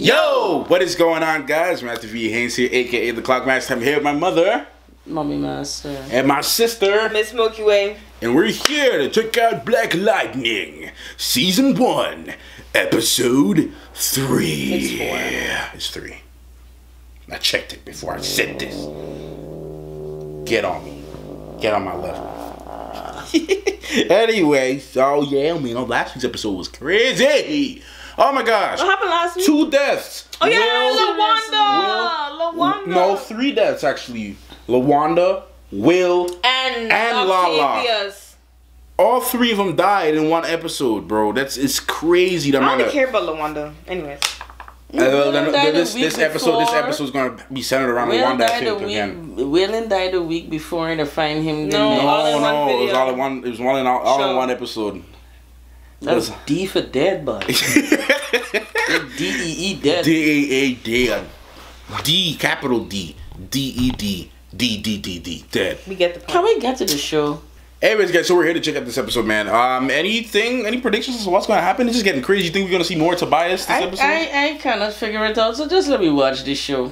Yo, what is going on, guys? Matthew V. Haynes here, aka the Clockmaster. I'm here with my mother, Mommy Master, and my sister, Miss Milky Way. And we're here to check out Black Lightning, Season 1, Episode 3. It's 4. It's 3. I checked it before I said this. Get on me. Get on my level. Anyway, so yeah, last week's episode was crazy. Oh my gosh. What happened last week? 2 deaths. Oh yeah, LaWanda. No, 3 deaths actually. LaWanda, Will, and Lala. All 3 of them died in 1 episode, bro. It's crazy. I don't really care about LaWanda. Anyways. This episode's gonna be centered around LaWanda again. Willen died a week before, and to find him. No, it was all in one. It was all in one episode. That was D for dead, buddy. D-E-E dead. D-A-A dead. D, capital D. D-E-D. D-D-D-D. Dead. We get the point. Can we get to the show? Anyways, guys, so we're here to check out this episode, man. Any predictions as to what's going to happen? It's just getting crazy. You think we're going to see more Tobias this episode? I cannot figure it out, so just let me watch this show.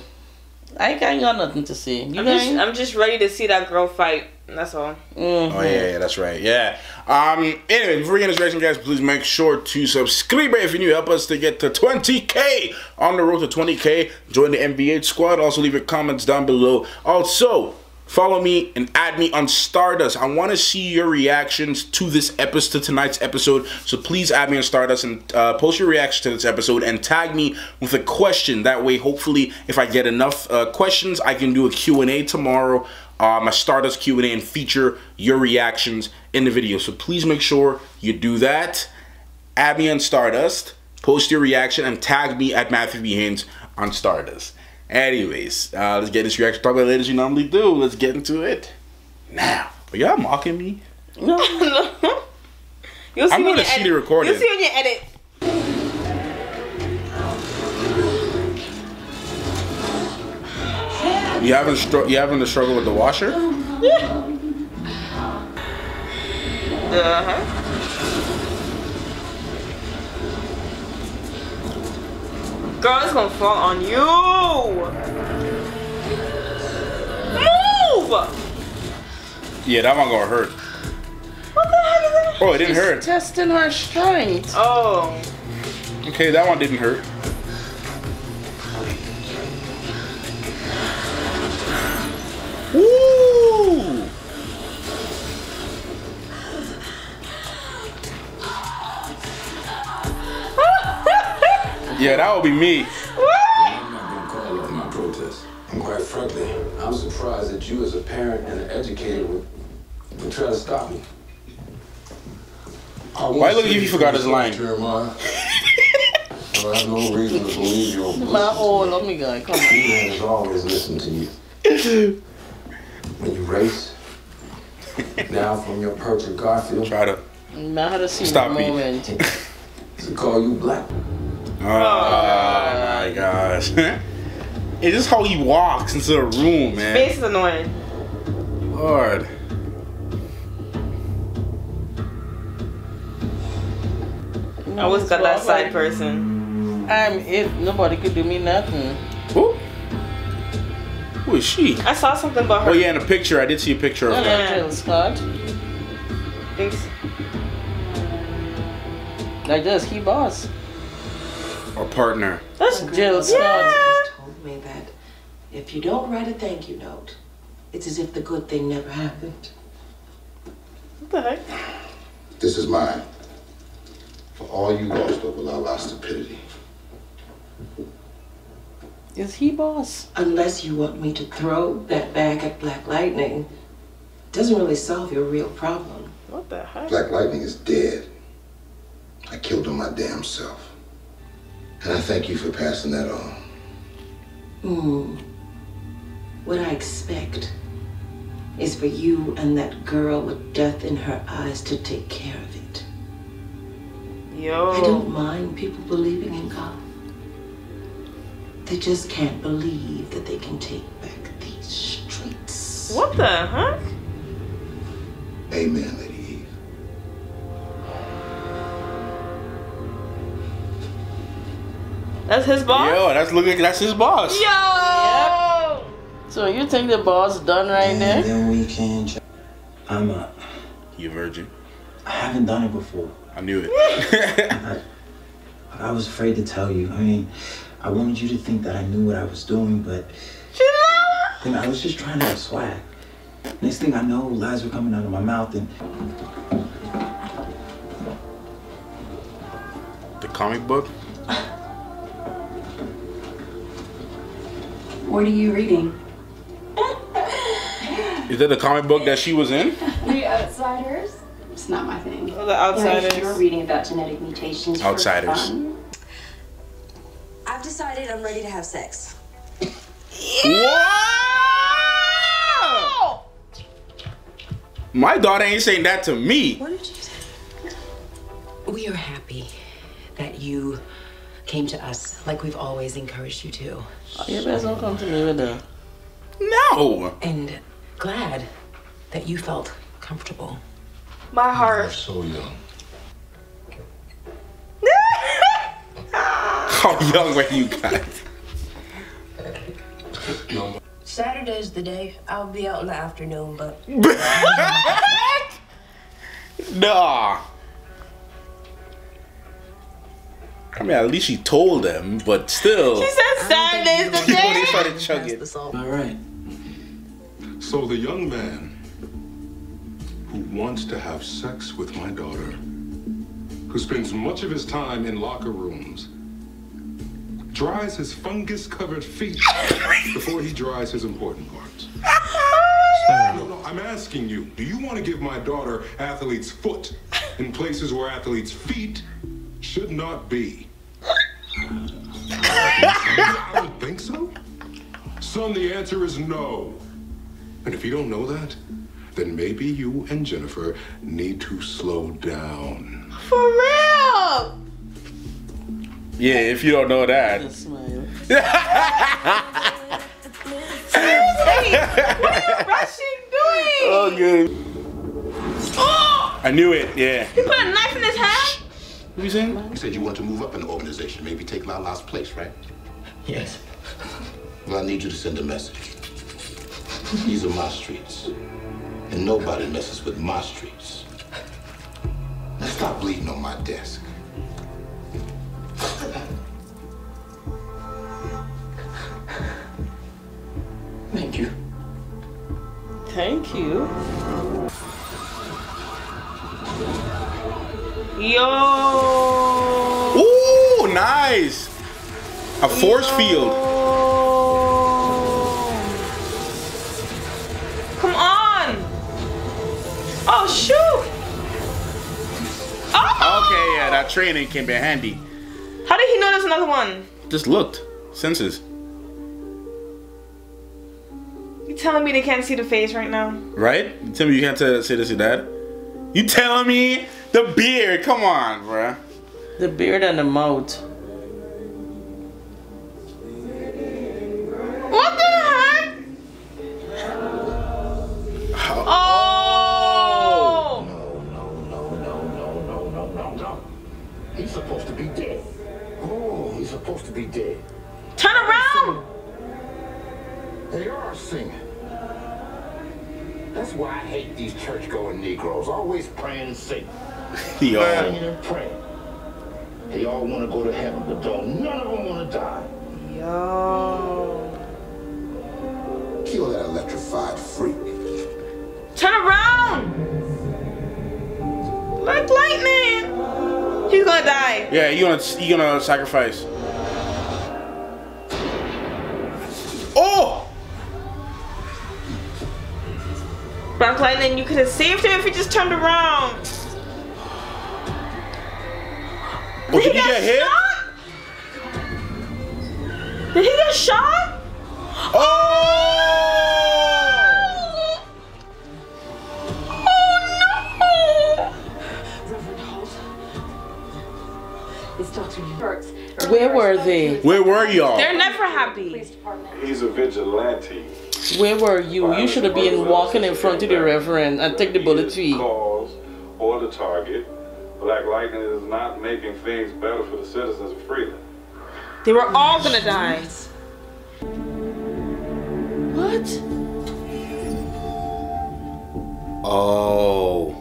I ain't got nothing to say. I'm just ready to see that girl fight. That's all. Mm-hmm. Oh yeah, that's right. Yeah. Anyway, before we get into this reaction, guys, please make sure to subscribe if you're new. Help us to get to 20K. On the road to 20K. Join the NBA squad. Also, leave your comments down below. Also, follow me and add me on Stardust. I want to see your reactions to this episode, to tonight's episode. So please add me on Stardust and post your reaction to this episode and tag me with a question. That way, hopefully, if I get enough questions, I can do a Q&A tomorrow. My Stardust Q&A and feature your reactions in the video. So please make sure you do that. Add me on Stardust, post your reaction, and tag me at Matthew V. Haynes on Stardust. Anyways, let's get this reaction. Talk about it as you normally do. Let's get into it now. Are y'all mocking me? No. I'm going to see the recording. You'll see when you edit. You having a struggle with the washer? Yeah. Girl, it's gonna fall on you. Move! Yeah, that one gonna hurt. What the heck is that? Oh, it didn't hurt. Testing her strength. Oh. Okay, that one didn't hurt. Woo! Yeah, that would be me. I'm not gonna call off my protest. And quite frankly, I'm surprised that you as a parent and an educator would try to stop me. Why look if you forgot his line? Jeremiah. I have no reason to believe your Let me go. Come on. He has always listened to you. When you race, now from your perch at Garfield, Try to stop me. Moment. To call you black. Oh my gosh. It's just how he walks into the room, man. Face is annoying. Lord. I always got that side person. I'm it. Nobody could do me nothing. Who? Who is she? I saw something about her. Oh yeah, in a picture. I did see a picture of her. Jill Scott. Thanks. Like this, he boss. Or partner. That's Jill Scott. Told me that if you don't write a thank you note, it's as if the good thing never happened. What the heck? This is mine. For all you lost over our stupidity. Is he boss? Unless you want me to throw that bag at Black Lightning, doesn't really solve your real problem. What the heck? Black Lightning is dead. I killed him my damn self. And I thank you for passing that on. What I expect is for you and that girl with death in her eyes to take care of it. Yo. I don't mind people believing in God. They just can't believe that they can take back these streets. What the heck? Amen, Lady Eve. That's his boss? Yo, that's his boss. Yo! Yep. So you think the boss done right And there? then we can. You a virgin? I haven't done it before. I knew it. I was afraid to tell you. I mean, I wanted you to think that I knew what I was doing, but I was just trying to have swag. Next thing I know, lies were coming out of my mouth, and The comic book? What are you reading? Is that the comic book that she was in? The Outsiders? It's not my thing. Oh, the Outsiders. You're reading about genetic mutations. Outsiders. For fun. I've decided I'm ready to have sex. Whoa! My daughter ain't saying that to me. What did you say? We are happy that you came to us like we've always encouraged you to. Oh, you better don't come to me with that. No. And glad that you felt comfortable. My heart. So young. How young were you guys? Saturday's the day. I'll be out in the afternoon, but Nah. I mean, at least she told them, but still. She said Saturday's the Before they day. started chugging. all right. So the young man who wants to have sex with my daughter, who spends much of his time in locker rooms, dries his fungus-covered feet before he dries his important parts. No, I'm asking you, do you want to give my daughter athlete's foot in places where athlete's feet should not be? I don't think so. Son, the answer is no. And if you don't know that, then maybe you and Jennifer need to slow down. For real. Yeah, if you don't know that. Just smile. Seriously, what are you rushing doing? Oh, good. Oh! I knew it, yeah. He put a knife in his hand? What you saying? You said you want to move up in the organization, maybe take Lala's place, right? Yes. Well, I need you to send a message. These are my streets, and nobody messes with my streets. Now stop bleeding on my desk. Thank you. Thank you. Yo. Ooh, nice. A force field. Come on. Oh, shoot. Oh. Okay, yeah, that training came in handy. How did he know there's another one? Just looked. Senses. You telling me they can't see the face right now? Right? You tell me you can't say this to that? You telling me? The beard. Come on, bruh. The beard and the mouth. What the heck? Oh! No. He's supposed to be dead. Oh, he's supposed to be dead. Turn around! They are singing. That's why I hate these church-going Negroes. Always praying and singing. Yo. Singing and praying. They all want to go to heaven, but don't none of them want to die. Yo. Kill that electrified freak. Turn around! Like lightning! He's gonna die. Yeah, you gonna sacrifice. Oh! Black Lightning, you could have saved him if he just turned around. Oh, did he get hit? Shot? Did he get shot? Oh! Oh no! Reverend Holt. It's Dr. Hurts. Where were they? Where were y'all? They're never happy. Police department. He's a vigilante. Where were you? You should have been walking in front of the reverend and take the bullet for you. Cause or the target. Black Lightning is not making things better for the citizens of Freeland. They were all gonna die. What? Oh.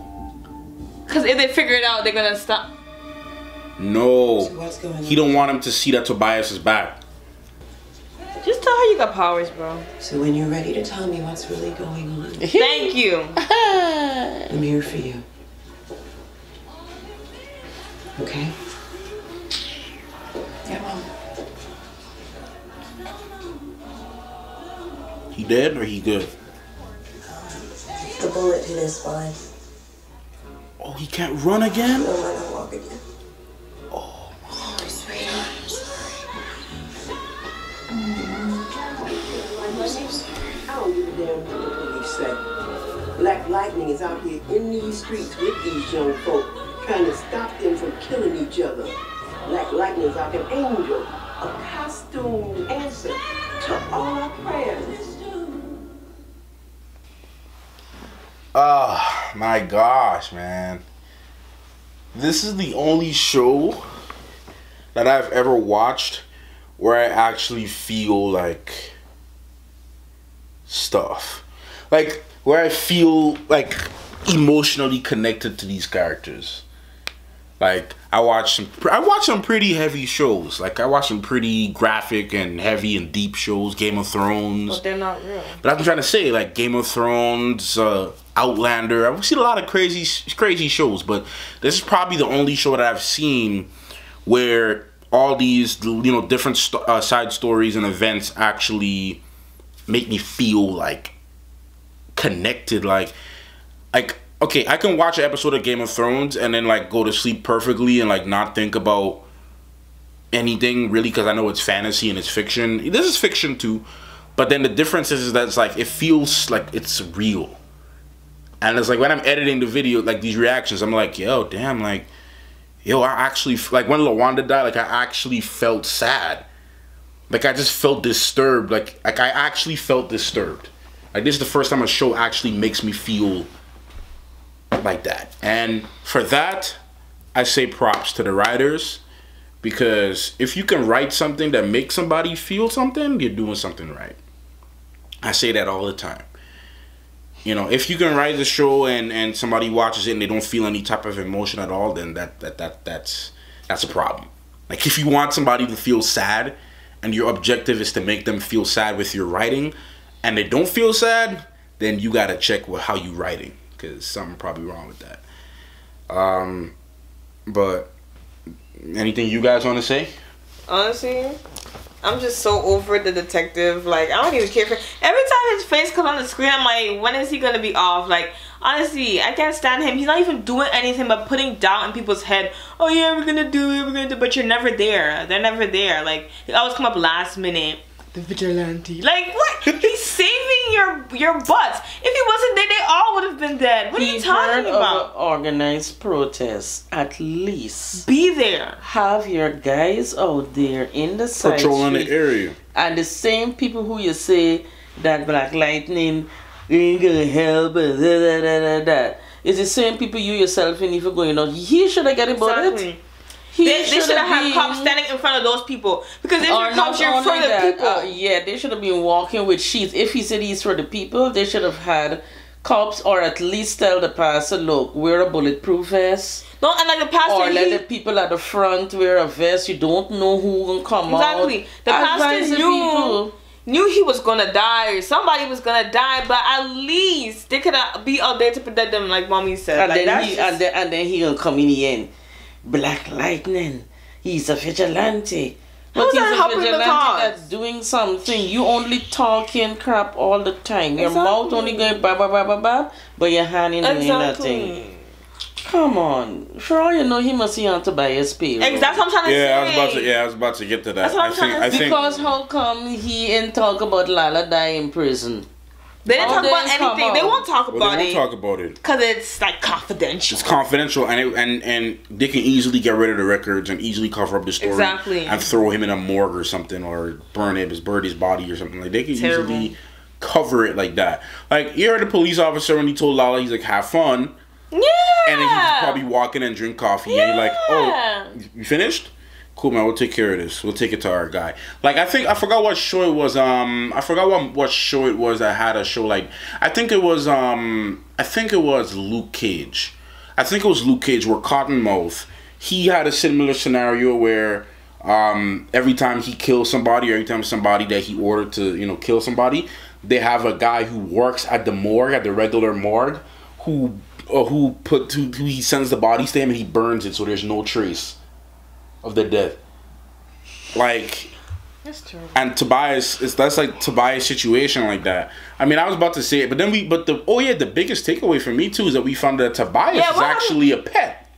Because if they figure it out, they're gonna stop. No. So what's going on? He don't want him to see that Tobias is back. Just tell her you got powers, bro. So when you're ready to tell me what's really going on, Thank you. I'm here for you. Okay? Yeah, Mom. He dead or he good? The bullet hit his spine. Oh, he can't run again? No, I don't walk again. Oh, Sorry, sweetheart. I'm sorry. I'm so sorry. I don't give a damn what the police say. Black Lightning is out here in these streets with these young folk, trying to stop them from killing each other. Black Lightning is like an angel, a costume answer to all our prayers. oh my gosh, man. This is the only show that I've ever watched where I actually feel like stuff. Like, where I feel like emotionally connected to these characters. Like, I watch some pretty heavy shows. Like, I watch some pretty graphic and heavy and deep shows. Game of Thrones. But they're not real. But I'm trying to say, like, Game of Thrones, Outlander. I've seen a lot of crazy shows, but this is probably the only show that I've seen where all these, you know, different side stories and events actually make me feel like connected. Like, okay, I can watch an episode of Game of Thrones and then like go to sleep perfectly and like not think about anything really, because I know it's fantasy and it's fiction. This is fiction too, but then the difference is that it's like it feels like it's real. And it's like when I'm editing the video, like these reactions, I'm like, yo, damn, like, yo, I actually, like when LaWanda died, like I actually felt sad. Like I just felt disturbed. Like I actually felt disturbed. Like this is the first time a show actually makes me feel like that. And for that, I say props to the writers, because if you can write something that makes somebody feel something, you're doing something right. I say that all the time. You know, if you can write the show and somebody watches it and they don't feel any type of emotion at all, then that's a problem. Like if you want somebody to feel sad and your objective is to make them feel sad with your writing and they don't feel sad, then you gotta check how you writing, because something probably wrong with that. But anything you guys want to say? Honestly, I'm just so over the detective. Like, I don't even care for every time his face comes on the screen, I'm like, when is he gonna be off? Like, honestly, I can't stand him. He's not even doing anything but putting doubt in people's head. Oh yeah, we're gonna do it, but you're never there. They're never there. Like, they always come up last minute. The vigilante. Like, what? He's saving your butts. If he wasn't there, they all would have been dead. What are you talking about? Organized protests. At least be there. Have your guys out there in the side patrolling street, the area. and the same people who you say that Black Lightning ain't gonna help. It's the same people you yourself ain't even going on. He should have got about it. They should have had cops standing in front of those people, because if you're cops, you're for the people. Yeah, they should have been walking with sheets. If he said he's for the people, they should have had cops, or at least tell the pastor, look, wear a bulletproof vest. No, and like the pastor, or let the people at the front wear a vest. You don't know who will come out. Exactly. The pastor knew he was gonna die, or somebody was gonna die, but at least they could be out there to protect them, like mommy said. And like, then he gonna come in the end. Black Lightning, he's a vigilante. But he's a vigilante that's doing something. You only talking crap all the time. Your mouth only going ba ba ba ba ba, but your hand ain't doing nothing. Come on. For all you know, he must be on to buy his payroll. Exactly. That's what I'm trying to say. I was about to get to that. That's what I'm trying to say. Because how come he ain't talk about Lala die in prison? They didn't talk about anything. They won't talk about it. They won't talk about it because it's like confidential. It's confidential, and they can easily get rid of the records and easily cover up the story. Exactly. And throw him in a morgue or something, or burn his body or something. Like they can easily cover it like that. Like you heard the police officer when he told Lala, he's like, "Have fun." Yeah. And then he's probably walking and drink coffee, and you're like, "Oh, you finished? Cool, man. We'll take care of this. We'll take it to our guy. Like, I forgot what show it was. I forgot what show it was that had a show like. I think it was Luke Cage. I think it was Luke Cage where Cottonmouth, he had a similar scenario where every time he kills somebody, or every time somebody that he ordered to, you know, kill somebody, they have a guy who works at the morgue, at the regular morgue, who he sends the bodies to him and he burns it so there's no trace of the death. Like, that's terrible. And Tobias, that's like Tobias' situation like that. I mean, I was about to say it, but then the biggest takeaway for me too is that we found that Tobias is actually a pet.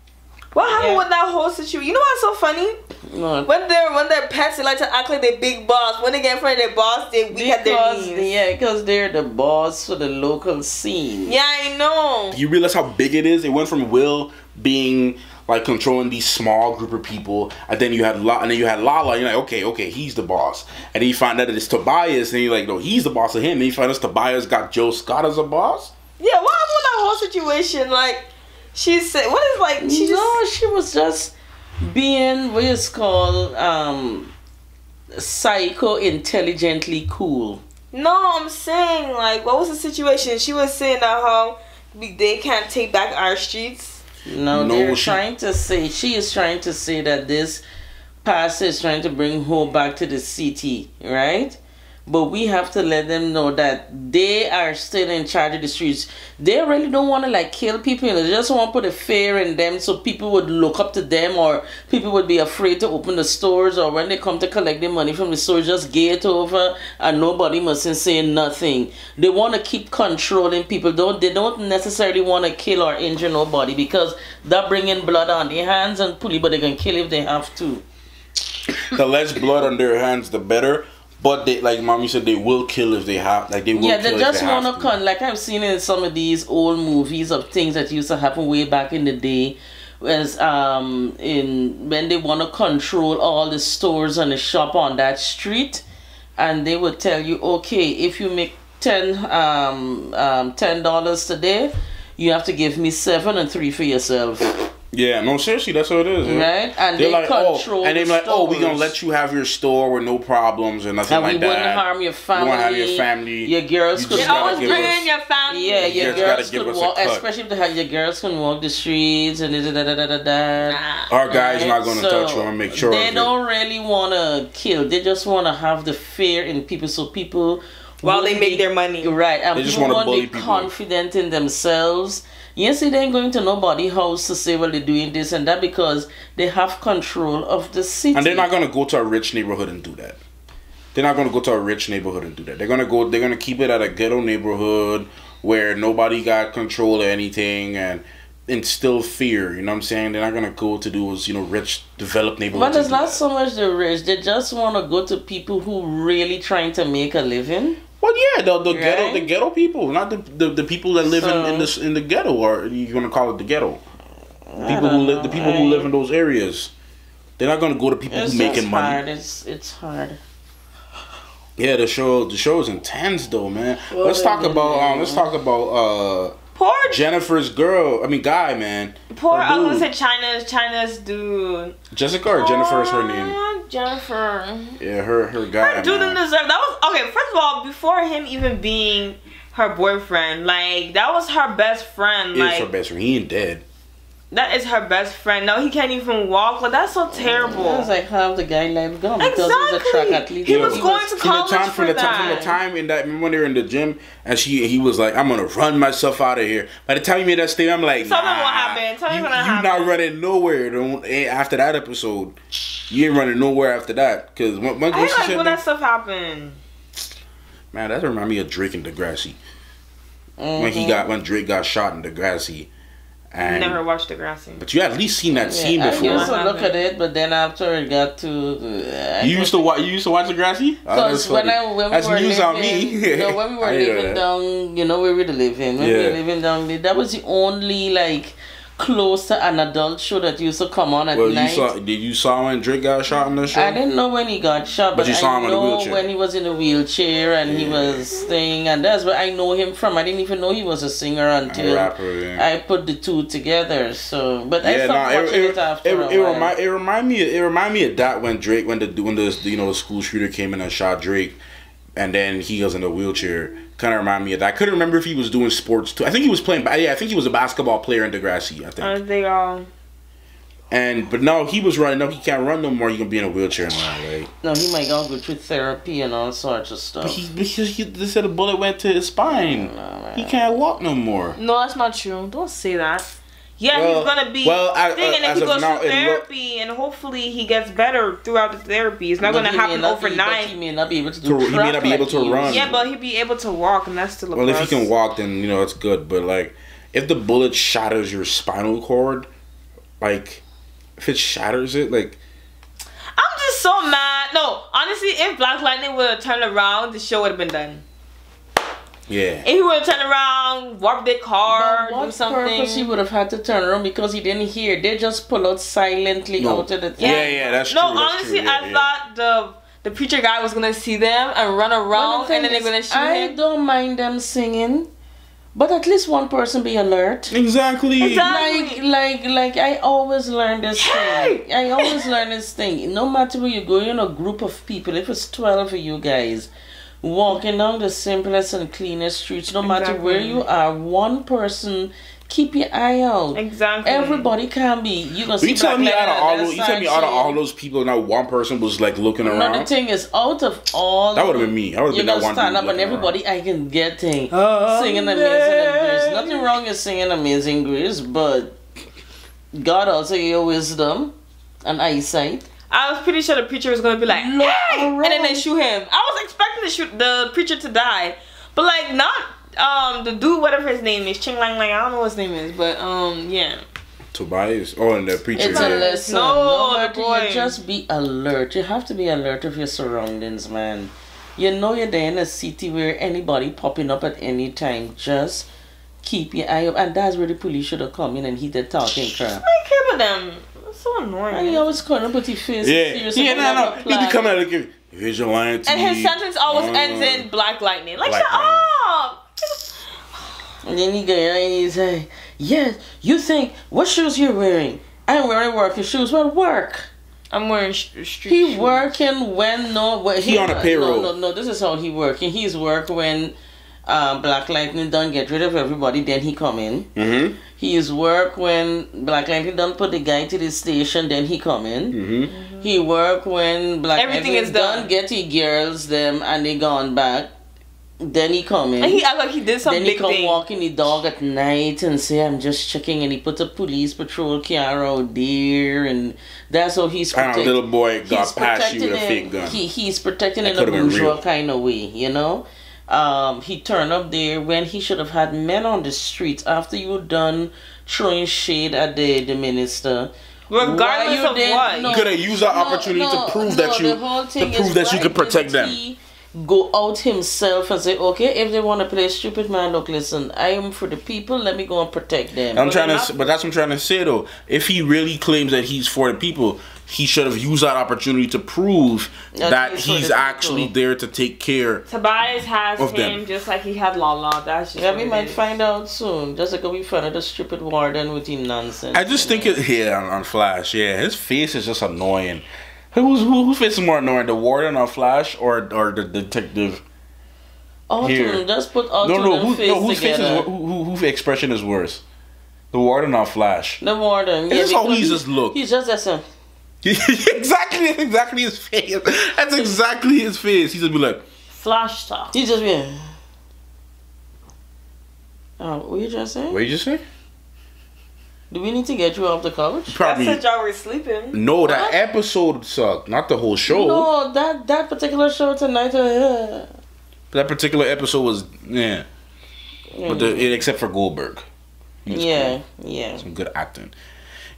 What happened with that whole situation? You know what's so funny? What? When they're pets, they like to act like they're big boss. When they get in front of their boss, they weak at their knees. Yeah, because they're the boss for the local scene. Yeah, I know. Do you realize how big it is? It went from Will being like controlling these small group of people, and then you had Lala, and you're like, okay, he's the boss. And then you find out that it's Tobias, and you're like, no, he's the boss of him. And you find out Tobias got Joe Scott as a boss. Yeah, what happened with that whole situation? Like, she said, what is like? She was just being what is called psycho intelligently cool. No, I'm saying, like, what was the situation? She was saying that how they can't take back our streets. No, they're trying to say, she is trying to say that this pastor is trying to bring hope back to the city, right? But we have to let them know that they are still in charge of the streets. They really don't want to like kill people. They just want to put a fear in them so people would look up to them, or people would be afraid to open the stores, or when they come to collect their money from the store, just gate over and nobody mustn't say nothing. They want to keep controlling people. They don't necessarily want to kill or injure nobody, because that bringing blood on their hands and pulley, but they can kill if they have to. The less blood on their hands, the better. But they, like Mommy said, they will kill if they have. Like they will. Yeah, kill they just want to like I've seen in some of these old movies of things that used to happen way back in the day, as when they want to control all the stores and the shop on that street, and they would tell you, okay, if you make $10 today, you have to give me 7 and 3 for yourself. Yeah, no, seriously, that's what it is. Yeah. Right? And they're they like, control and they're like, stores. we're going to let you have your store with no problems or nothing like that. And we wouldn't harm your family. You won't have your family. Your girls could always bring in your family. Yeah, your girls could walk, especially if they have your girls can walk the streets and Our guy's not going to touch you and make sure they don't really want to kill. They just want to have the fear in people, so people while they make their money. Right, and they just people want to be confident in themselves. Yes, they ain't going to nobody's house to say, well, they're doing this and that, because they have control of the city. And they're not going to go to a rich neighborhood and do that. They're not going to go to a rich neighborhood and do that. They're going to keep it at a ghetto neighborhood where nobody got control of anything and instill fear. You know what I'm saying? They're not going to go to those, rich, developed neighborhoods. But it's not so much the rich. They just want to go to people who really trying to make a living. Well, yeah, the ghetto people, not the people that live in the ghetto, or you're gonna call it the ghetto. People who live in those areas, they're not gonna go to people who making money. It's hard. Yeah, the show is intense though, man. Let's talk about poor Jennifer's guy, man. Poor, I was gonna say China's dude. Jessica or Jennifer is her name. Jennifer. Yeah, her guy. Her dude didn't deserve. That was okay. First of all, before him even being her boyfriend, like that was her best friend. He is her best friend. He ain't dead. That is her best friend. No, he can't even walk. Like that's so terrible. It was like half the guy life gone because he's a track athlete. He was going to college from the time in that. Remember when they were in the gym and he was like, "I'm gonna run myself out of here." By the time he made that statement, I'm like, "Tell me what happened. Tell me what happened." You're not running nowhere after that episode. You ain't running nowhere after that. Cause when that stuff happened. Man, that remind me of Drake and Degrassi. When Drake got shot in Degrassi. And never watched Degrassi. But you at least seen that scene before. I used to look at it, but then after it got to... You used to watch Degrassi? Because when we were living down, where we were living, that was the only close to an adult show that used to come on at night. Did you saw when Drake got shot in the show? I didn't know when he got shot, but you saw him I in a know wheelchair. when he was in a wheelchair and he was staying, and that's where I know him from. I didn't even know he was a singer until I put the two together. So, but I stopped watching it after a while. It remind me of that when Drake when the school shooter came in and shot Drake, and then he was in a wheelchair. Kind of remind me of that. I couldn't remember if he was doing sports too. I think he was playing. Yeah, I think he was a basketball player in Degrassi. I think. They all. But no, he was running. No, he can't run no more. He can be in a wheelchair now, right? No, he might go through therapy and all sorts of stuff. But they said a bullet went to his spine. He can't walk no more. No, that's not true. Don't say that. Yeah, he's gonna be and then he goes through therapy, and hopefully he gets better throughout the therapy. It's not gonna happen overnight. He may not be able to do. He may not be able to run. Yeah, but he'll be able to walk, and that's still a plus. Well, if he can walk, then it's good. But like, if the bullet shatters your spinal cord, like, if it shatters it, like. I'm just so mad. No, honestly, if Black Lightning would have turned around, the show would have been done. Yeah. If he would have turned around, warped their car, do something. Purpose he would have had to turn around because he didn't hear. They just pull out silently out of the thing. Yeah, that's true. No, honestly, I thought the preacher guy was gonna see them and run around, and then they're gonna shoot him. I don't mind them singing, but at least one person be alert. Exactly. Like I always learn this thing. I always learn this thing. No matter where you go, you're in a group of people. If it's 12 of you guys. Walking down the simplest and cleanest streets, no matter where you are, one person, keep your eye out. Exactly. Everybody can be. You gonna see. You tell me out of all those people, not one person was like looking around. No, the thing is, out of all, that would have been me. I would have been that one. Stand up and everybody, I can get thing singing Amazing Grace. Nothing wrong with singing Amazing Grace, but God also gave you wisdom and eyesight. I was pretty sure the preacher was gonna be like, "Hey!" and then they shoot him. I was expecting the preacher to die, but like not the dude, whatever his name is, Ching Lang Lang. I don't know what his name is, but yeah. Tobias. Oh, and the preacher. It's a lesson. No, boy. You just be alert. You have to be alert of your surroundings, man. You know you're there in a city where anybody popping up at any time. Just keep your eye up, and that's where the police should have come in and he did talking crap. I care about them. So annoying. And he always couldn't put his face. No. He be coming out looking vigilante. And his sentence always ends in Black Lightning. Like, shut up. And then he go and he say, "Yes, you think what shoes you're wearing? I'm wearing working shoes. What work? I'm wearing street shoes. Working when he on a payroll. No. This is how he working. He's work when Black Lightning done get rid of everybody. Then he come in. Mm-hmm. He's work when Black Lightning done put the guy to the station, then he come in. Mm-hmm. He work when Black Everything Lightning is done. Get the girls them and they gone back. Then he come in. And he act like he did something. Then he come walking the dog at night and say, "I'm just checking," and he put a police patrol car out there, and that's how he's protecting. Little boy got past you with a fake gun. He's protecting in a bourgeois kind of way, you know. He turned up there when he should have had men on the streets after you were done throwing shade at the minister. Regardless of what, you could have used that opportunity to prove that you could protect them. Go out himself and say, "Okay, if they want to play stupid man, look, listen, I am for the people. Let me go and protect them." But that's what I'm trying to say though. If he really claims that he's for the people, he should have used that opportunity to prove that he's actually there to take care. Tobias has him just like he had Lala. That's just we might find out soon. Just like we find out the stupid warden with his nonsense. I just think on Flash, his face is just annoying. Whose face is more annoying, the warden on Flash or the detective? Here? Just put all whose face is whose expression is worse? The warden on Flash. The warden. That's how he just look. He's just as a exactly his face. That's exactly his face. He just be like Flash talk. He just be. What you just say? What you just say? Do we need to get you off the couch? Probably. I said y'all were sleeping. No, that episode sucked. Not the whole show. No, that particular show tonight. That particular episode was but except for Goldberg. Yeah. Some good acting.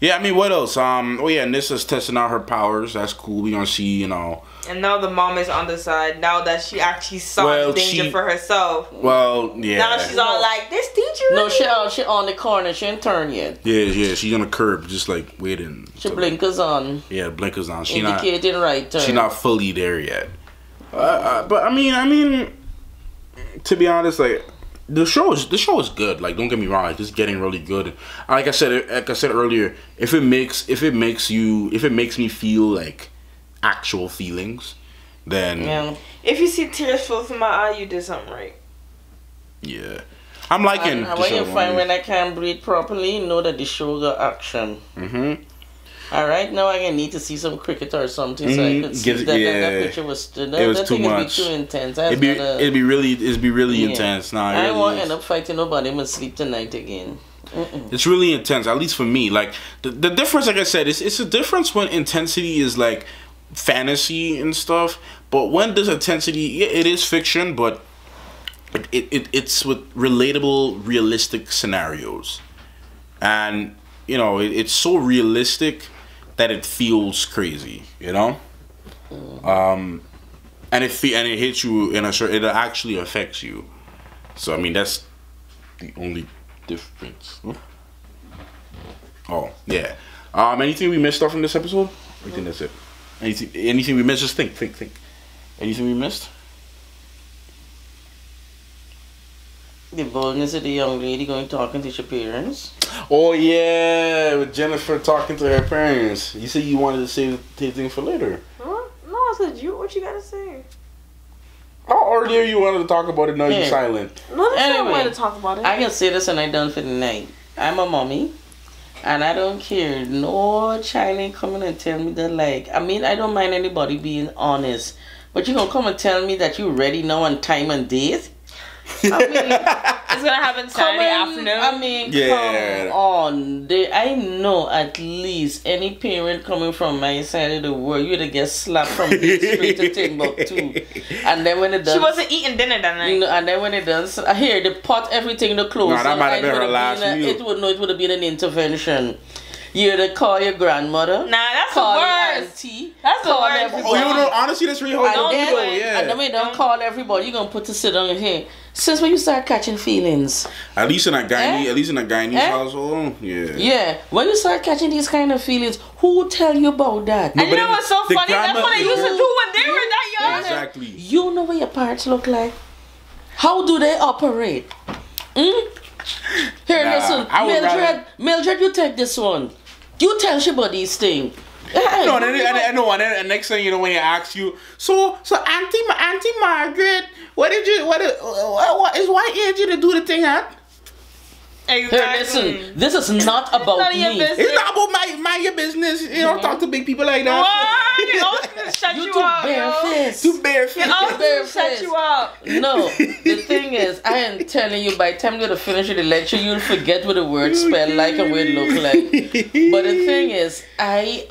Yeah, I mean, what else? Oh yeah, Nissa's testing out her powers. That's cool. We gonna see, you know. And now the mom is on the side. Now that she actually saw the danger for herself. Well, yeah. Now she's all like, "This danger." No, she on the corner. She ain't turned yet. Yeah. She's on the curb, just like waiting. She blinkers on. Yeah, blinkers on. She indicating right turn. She's not fully there yet. But I mean, to be honest, like the show is good. Like, don't get me wrong, like, it's getting really good. Like I said earlier, if it makes me feel like actual feelings, then yeah. If you see tears flow from my eye, you did something right. Yeah, I'm liking. And when you find when I can't breathe properly, you know that the show got action. All right, now I need to see some cricket or something so I could see that picture was too much. Too intense. It'd be really intense. Nah, I won't end up fighting nobody. I'm gonna sleep tonight again. It's really intense, at least for me. Like the difference, like I said, it's a difference when intensity is like fantasy and stuff, but when there's intensity, it is fiction, but it's with relatable, realistic scenarios, and you know it's so realistic that it feels crazy, you know, and it hits you in a certain. It actually affects you. So I mean that's the only difference. Oh yeah. Anything we missed off from this episode? I think that's it. Anything we missed? Just think. Anything we missed? The boldness of the young lady going talking to her parents. Oh yeah, with Jennifer talking to her parents. You said you wanted to save the thing for later. Huh? No, I said what you gotta say? Oh, earlier you wanted to talk about it. Now you're silent. No, that's not why to talk about it. I can say this and I'm done for the night. I'm a mommy. And I don't care. No child ain't coming and tell me that, like, I mean, I don't mind anybody being honest. But you gonna come and tell me that you ready now on time and date? I mean, it's gonna happen Saturday afternoon. I mean, come on. I know at least any parent coming from my side of the world, you'd get slapped from Beach Street to Timbuktu. And then when it does, she wasn't eating dinner that night. You know, and then when it does, here the pot, everything, the clothes. No, that might have been her last meal. It would have been an intervention. You'd have called your grandmother. Nah, that's call the worst. Your auntie. That's the worst. Everybody. Oh, you know, honestly, that's really hard. And then we don't call everybody. You're gonna put to sit on here. Since when you start catching feelings? At least in a Guyanese household, yeah. Yeah, when you start catching these kind of feelings, who tell you about that? No, and you know what's so funny? That's what they used to do when they were that young. Exactly. You know what your parents look like? How do they operate? Here, listen, Mildred, you take this one. You tell she about these things. No, and next thing you know, when he asks you, so Auntie Margaret, what is why age you to do the thing at? Exactly. Here, listen, this is not about me. It's not about your business. You don't talk to big people like that. What? They always gonna shut you up, Too barefaced. They always gonna shut you up. No, the thing is, I am telling you, by the time you're finish the lecture, you'll forget what the words spell like and what it look like. But the thing is, I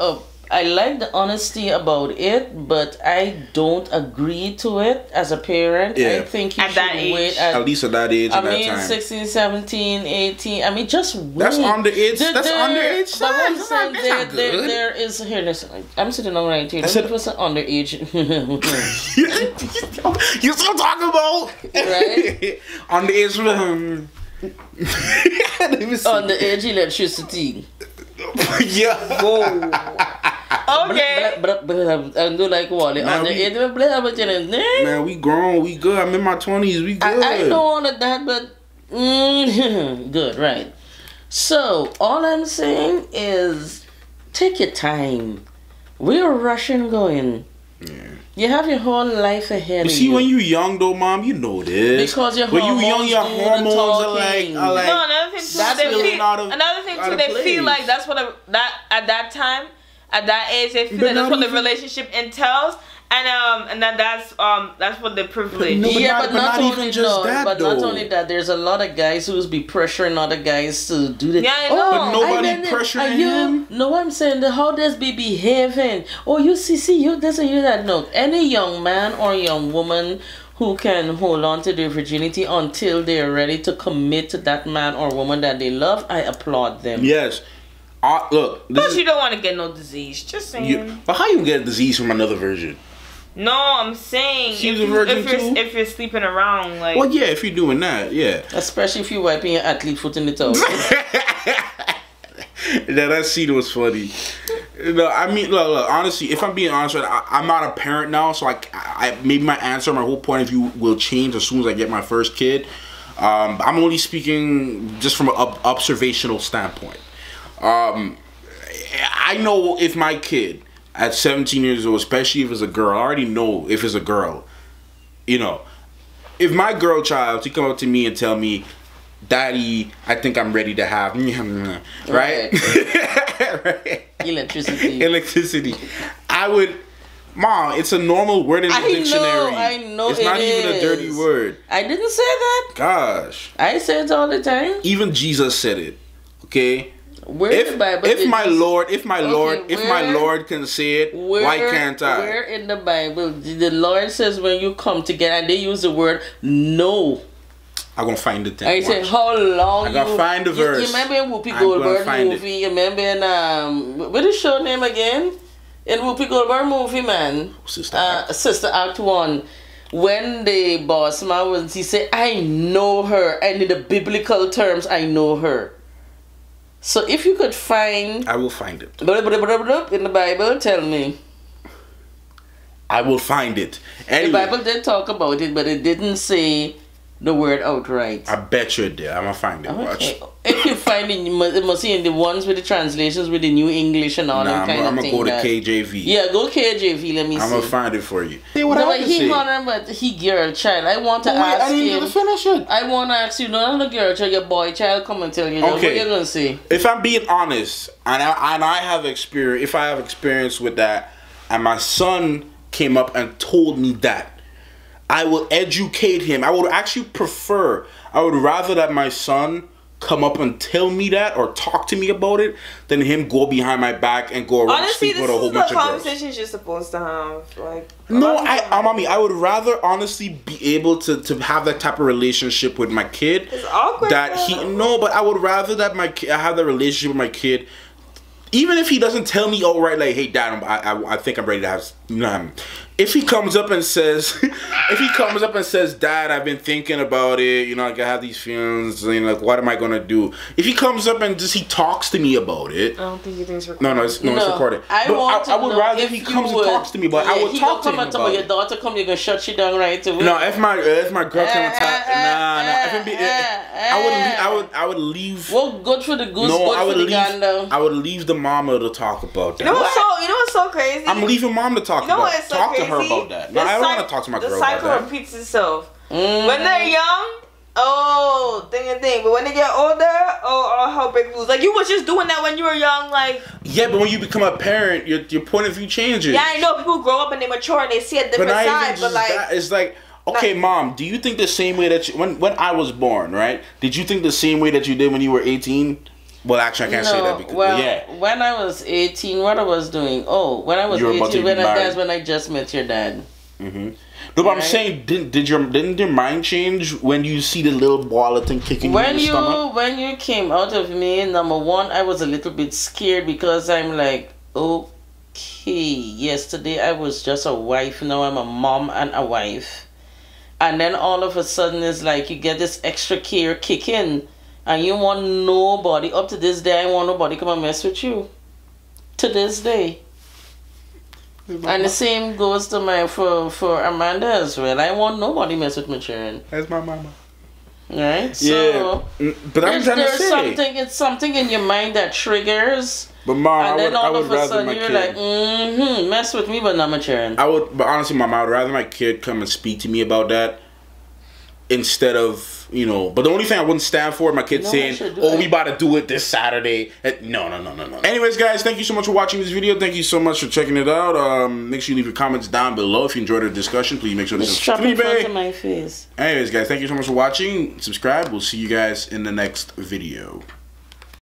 like the honesty about it, but I don't agree to it as a parent. Yeah. I think you should wait at least at that age. I mean, 16, 17, 18. I mean, just wait. That's underage. That's underage. But what I'm saying, there is here. Listen, I'm sitting on right here. It was an underage. You still talking about right? Underage. Underage electricity. Yeah. Whoa. Okay. I do like Wally. Man, we grown, we good. I'm in my 20s, we good. I know all of that, but good, right? So all I'm saying is, take your time. We're rushing going. Yeah. You have your whole life ahead of you. See, when you're young though, Mom, you know this. Because your hormones are like no, another thing too, they feel like that's what at that time, at that age, they feel like that's what the relationship entails, and that's what the privilege. No, but not only that, but not only that, there's a lot of guys who's be pressuring other guys to do this. Yeah, I know. But nobody pressuring him. No, I'm saying how does be behaving? Oh, you see, you this and you that. No, any young man or young woman who can hold on to their virginity until they're ready to commit to that man or woman that they love, I applaud them. Yes. Look, but you don't want to get no disease. Just saying. But how you get a disease from another virgin? No, I'm saying if you're sleeping around, like. Well, yeah, if you're doing that, yeah. Especially if you're wiping your athlete foot in the towel. Yeah, that scene was funny. No, I mean, look, honestly, if I'm being honest, I'm not a parent now, so I maybe my answer, my whole point of view will change as soon as I get my first kid. I'm only speaking just from an observational standpoint. I know if my kid at 17 years old, especially if it's a girl, I already know if it's a girl, you know, if my girl child, she come up to me and tell me, Daddy, I think I'm ready to have, right? Right. Electricity. I would, Mom, it's a normal word in the dictionary. I know it's not even a dirty word. I didn't say that. Gosh. I say it all the time. Even Jesus said it. Okay? Where in the Bible if my Lord can say it, why can't I? Where in the Bible the Lord says when you come together and they use the word no? I'm gonna find it. I said how long? I'm gonna find the verse. You remember in Whoopi Goldberg movie? You remember in what is show name again? In Whoopi Goldberg movie, man. Sister Act 1. When the boss man was, he said, I know her, and in the biblical terms, I know her. So if you could find, I will find it in the Bible. Tell me. I will find it. Anyway, the Bible did talk about it, but it didn't say the word outright. I bet you it did. I'm gonna find it. Okay. Watch. If you find it, you must see in the ones with the translations with the New English and all that kind of thing. I'm gonna go to KJV. Yeah, go KJV. Let me see. I'm gonna find it for you. See what I he honor, but he girl child. I want to ask I didn't even finish it. I want to ask you, not the girl child, your boy child. Come and tell you. Okay. What you gonna say? If I'm being honest, and I have experience, if I have experience with that, and my son came up and told me that, I will educate him. I would actually prefer, I would rather that my son come up and tell me that or talk to me about it than him go behind my back and go around speak with a whole bunch of girls. Honestly, this is the conversations you're supposed to have. Like, no, mommy, I would rather honestly be able to have that type of relationship with my kid. It's awkward. But I would rather that I have that relationship with my kid. Even if he doesn't tell me outright, like, hey, Dad, I think I'm ready to have, if he comes up and says, Dad, I've been thinking about it, I have these feelings, like, what am I gonna do? If he comes up and he talks to me about it. I don't think he thinks recorded. No, it's recorded. I would rather if he comes and talks to me, but I would talk to him about it. Your daughter come, you're gonna shut you down right away. No, if my girl come and talk, I would leave. Well, good for the goose, good for the gander. I would leave the mama to talk about that. You know what's so crazy? I'm leaving mom to talk about it. Talk to her about that. No, I don't want to talk to my girl about that. The cycle repeats itself. When they're young, thing. But when they get older, how big lose. Like, you was just doing that when you were young, like. Yeah, but when you become a parent, your point of view changes. Yeah, I know. People grow up and they mature and they see a different side. But like, it's like, okay, Mom, do you think the same way that when I was born, right? Did you think the same way that you did when you were 18? Well, actually, I can't say that because when I was 18, what I was doing? When I was 18, that's when I just met your dad. Mm-hmm. No, but I'm saying, didn't your mind change when you see the little ball of thing kicking you in the stomach? When you came out of me, number one, I was a little bit scared because I'm like, okay, yesterday I was just a wife, now I'm a mom and a wife. And then all of a sudden it's like you get this extra care kick in. And you want nobody, up to this day, I want nobody come and mess with you. To this day. And the same goes to for Amanda as well. I want nobody mess with my children. That's my mama. Right? So, yeah. But I'm trying to say. It's something in your mind that triggers. But Mom, and then all of a sudden you're like, mess with me, but not my children. But honestly, Mom, I would rather my kid come and speak to me about that instead of, but the only thing I wouldn't stand for, my kid saying, we about to do it this Saturday. No. Anyways, guys, thank you so much for watching this video. Thank you so much for checking it out. Make sure you leave your comments down below. If you enjoyed the discussion, please make sure to subscribe. In front of my face. Anyways, guys, thank you so much for watching. Subscribe. We'll see you guys in the next video.